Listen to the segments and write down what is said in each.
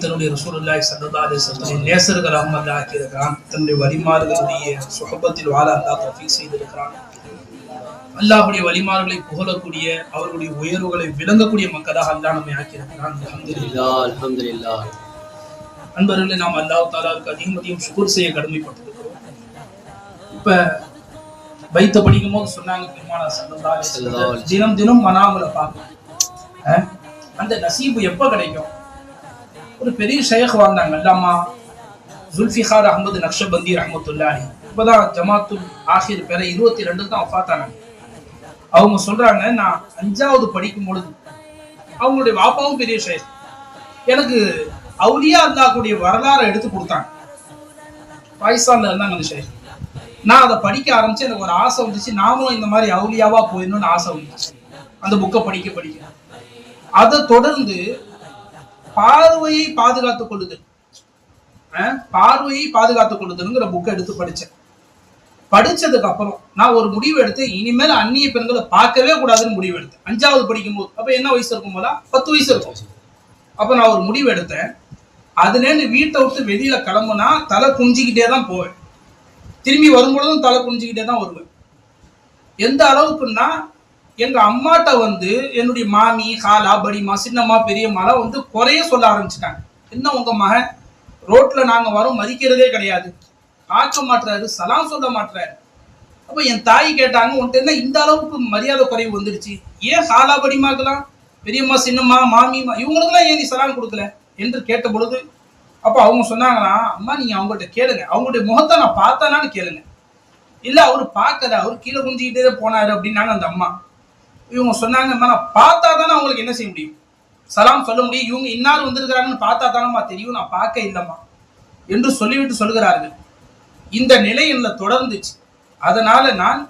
தன்னுடைய ரசூலுல்லாஹி ஸல்லல்லாஹு அலைஹி வஸல்லம் நேசர்களாக அல்லாஹ் ஆக்கியிருக்கிறான். தன்னுடைய வலிமார்களுடைய சுஹபத்தில் வாழ அல்லாஹ் தௌஃபீக் செய்திருக்கிறான். அல்லாஹ்வுடைய வலிமார்களை புகழக்கூடிய அவர்களுடைய உயர்வுகளை விளங்கக்கூடிய மக்களாக அல்லாஹ் நம்மை ஆக்கியிருக்கிறான். அல்ஹம்துலில்லாஹ் அல்ஹம்துலில்லாஹ். அன்பர்களே, நாம் அல்லாஹ் தஆலாவுக்கு அதிகமதியும் ஷுக்ர் செய்ய கடமைப்பட்டிருக்கிறோம். இப்ப பைத்த படிக்கும் போது சொன்னாங்க பெருமானார் ஸல்லல்லாஹு அலைஹி வஸல்லம் தினம் தினம் மனாமல பார்க்கணும். அந்த நசீபு எப்ப கிடைக்கும்? ஒரு பெரிய ஷேக் வாழ்ந்தாங்க, அல்லாமா ஜுல்ஃபிகார் அஹ்மது நக்ஷபந்தி ரஹ்மத்துல்லாஹி. இப்பதான் ஜமாத்துல் ஆஹிர் பெற 22 தான் வஃபாத்தானாங்க. அவங்க சொல்றாங்க, நான் 5வது படிக்கும் பொழுது அவங்களுடைய வாப்பாவும் பெரிய ஷேக் எனக்கு அவுலியா அல்லாஹ்வுடைய வரலாறை எடுத்து கொடுத்தாங்க. பாகிஸ்தான்ல இருந்தாங்க அந்த ஷேக். நான் அதை படிக்க ஆரம்பிச்சு எனக்கு ஒரு ஆசை வந்துச்சு, நாமளும் இந்த மாதிரி அவுலியாவா போயிடணும்னு ஆசை வந்துச்சு. அந்த புக்கை படிக்க அதை தொடர்ந்து பார்வையை பாதுகாத்துக் கொள்ளுதல், பார்வையை பாதுகாத்துக் கொள்ளுதல்ங்கிற புக்கை எடுத்து படிச்சேன். படிச்சதுக்கு அப்புறம் நான் ஒரு முடிவு எடுத்து, இனிமேல் அந்நிய பெண்களை பார்க்கவே கூடாதுன்னு முடிவு எடுத்தேன். 5வது படிக்கும் போது, அப்ப என்ன வயசு இருக்கும் போல 10 வயசு இருக்கும். அப்ப நான் ஒரு முடிவு எடுத்தேன், அதுலேருந்து வீட்டை விட்டு வெளியில கிளம்புனா தலை குஞ்சிக்கிட்டே தான் போவேன், திரும்பி வரும்பொழுதும் தலை குஞ்சிக்கிட்டே தான் வருவேன். எந்த அளவுக்குன்னா, எங்க அம்மாட்ட என்னுடைய மாமி, காலா, படிமா, சின்னம்மா, பெரியம்மாலாம் குறைய சொல்ல ஆரம்பிச்சுட்டாங்க. என்ன உங்க மகன் ரோட்ல நாங்க வரோம் மதிக்கிறதே கிடையாது, பார்க்க மாட்டுறாரு, சலாம் சொல்ல மாட்டுறாரு. அப்ப என் தாய் கேட்டாங்க, உன்ட்டு என்ன இந்த அளவுக்கு மரியாதை குறைவு வந்துருச்சு, ஏன் காலா, படிமாக்கெல்லாம், பெரியம்மா, சின்னம்மா, மாமிமா இவங்களுக்கெல்லாம் ஏன் நீ சலாம் கொடுக்கல என்று கேட்ட பொழுது, அப்ப அவங்க சொன்னாங்கன்னா, அம்மா நீங்க அவங்கள்ட்ட கேளுங்க, அவங்களுடைய முகத்தை நான் பார்த்தானான்னு கேளுங்க. இல்ல அவரு பார்க்கல, அவரு கீழே குஞ்சிக்கிட்டே போனாரு அப்படின்னாங்க அந்த அம்மா. இவங்க சொன்னாங்க, நான் பார்த்தா தானே அவங்களுக்கு என்ன செய்ய முடியும், சலாம் சொல்ல முடியும், இவங்க இன்னார் வந்திருக்கிறாங்கன்னு பார்த்தா தானம்மா தெரியும், நான் பார்க்க இல்லம்மா என்று சொல்லிவிட்டு சொல்கிறார்கள். இந்த நிலை என்ன தொடர்ந்துச்சு. அதனால நான்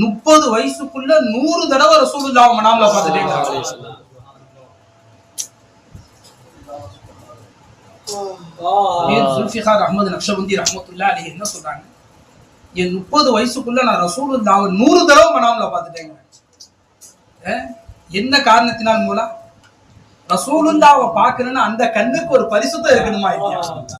30 வயசுக்குள்ள 100 தடவை ரசூலுல்லாஹ் மனாம்ல பார்த்துட்டேன். ஜுல்ஃபிகார் அஹ்மது நக்ஷபந்தி ரஹ்மத்துல்லாஹி அலைஹி என்ன சொல்றாங்க, என் 30 வயசுக்குள்ள நான் ரசூலுல்லாஹ் 100 தடவை மனாம்ல பார்த்துட்டேங்க. என்ன காரணத்தினால் மூலம்? ரசூலுல்லாஹ்வை பார்க்கணும்னா அந்த கண்ணுக்கு ஒரு பரிசுத்தம் இருக்கணுமா இல்லையா?